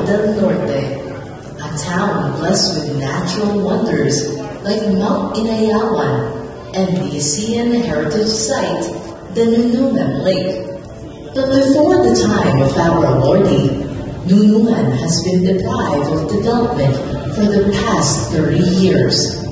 del Norte, a town blessed with natural wonders like Mount Inayawan and the ASEAN heritage site, the Nunuman Lake. But before the time of our awardee, Nunuman has been deprived of development for the past 30 years.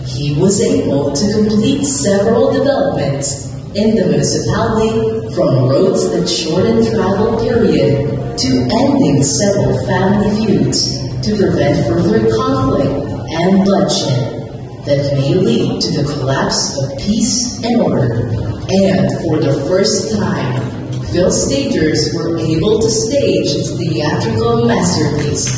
He was able to complete several developments in the municipality, from roads that shorten travel period to ending several family feuds to prevent further conflict and bloodshed that may lead to the collapse of peace and order. And for the first time, Phil stagers were able to stage its theatrical masterpiece,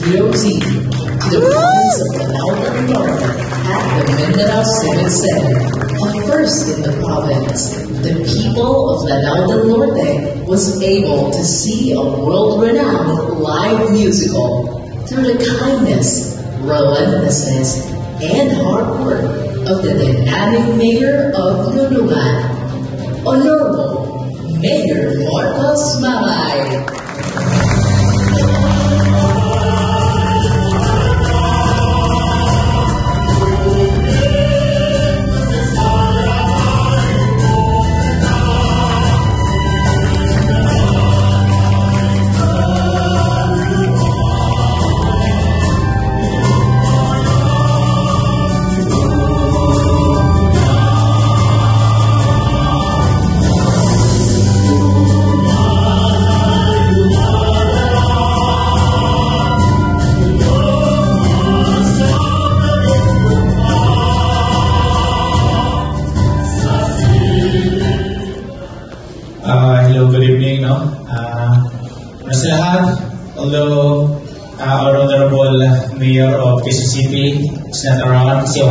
Hero Z, to the province of Lanao del Norte at the Mindanao Civic Center. A first in the province, the people of Lanao del Norte was able to see a world-renowned live musical through the kindness, relentlessness, and hard work of the dynamic mayor of Nunuman, Honorable Mayor Marcos Mamay. Hello, good evening. Sa lahat, although our Honorable Mayor of Quezon City is not around kasi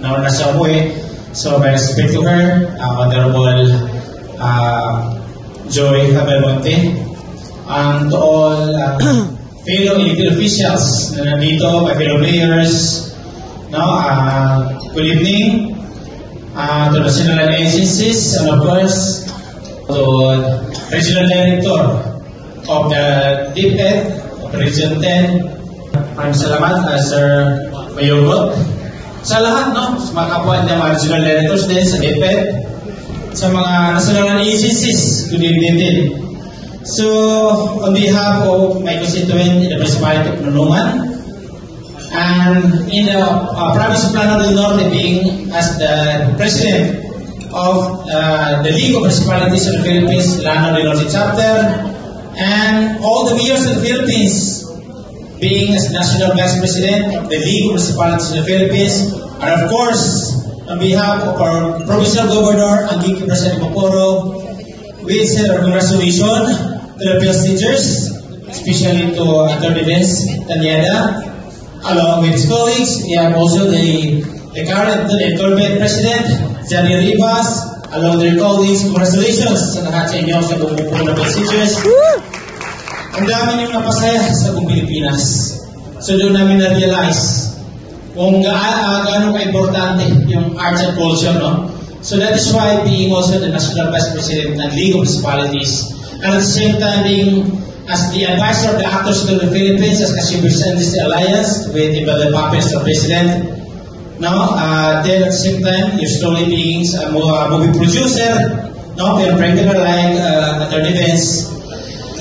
nauna siya umuwi, so my respect to her, Honorable Joy Abelmonte, and to all fellow elected officials na nandito, my fellow mayors, good evening to national agencies, and of course, to Regional Director of the DepEd of Region 10. Maraming salamat, Sir Mayogot. Sa lahat, sa mga kapwa ng mga Regional Directors din sa DepEd, sa mga national agencies, good evening din. So, on behalf of my constituent in the Municipality of Nunuman, and in the province of Lanao del Norte, being as the President of the League of Municipalities of the Philippines, Lanao del Norte Chapter, and all the mayors of the Philippines, being as National Vice President of the League of Municipalities of the Philippines, and of course, on behalf of our Provincial Governor, Angking President Maporo, we send our congratulations to the Phil stagers, especially to Attorney Vince Tanyada, along with his colleagues. We have also the current incumbent President, Johnny Rivas, along with their colleagues. Congratulations sa lahat sa inyo sa bumubuo ng messages. Ang dami niyong napasaya sa buong Pilipinas. So doon namin na-realize kung gaano ka-importante yung arts and culture, So that is why being also the National Vice President ng League of Municipalities, and at the same time being as the advisor of the Actors of the Philippines, as you present this alliance with the Papers of President. Then at the same time, you're slowly being a movie producer, you're practical like Attorney Vince.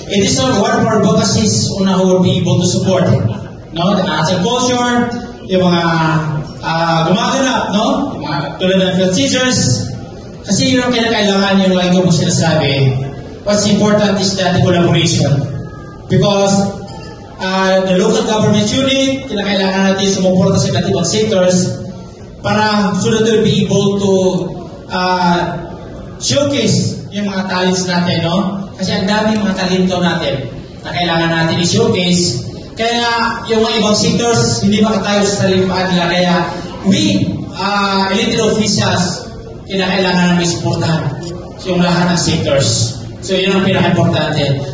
It is one of our advocacies who will be able to support the arts and culture, yung mga gumaganap, tulad ng field teachers, kasi yun ang kinakailangan yung like ko sinasabi. What's important is that the collaboration, because the local government unit, kinakailangan natin sumuporta sa iba't ibang sectors para so that we'll be able to showcase yung mga talents natin, Kasi ang daming mga talento natin na kailangan natin i-showcase. Kaya yung mga ibang sectors, hindi makatayo sa sarili pa nila. Kaya we, elected officials, kinakailangan namin supportahan yung lahat ng sectors. So yun ang pinaka-importante.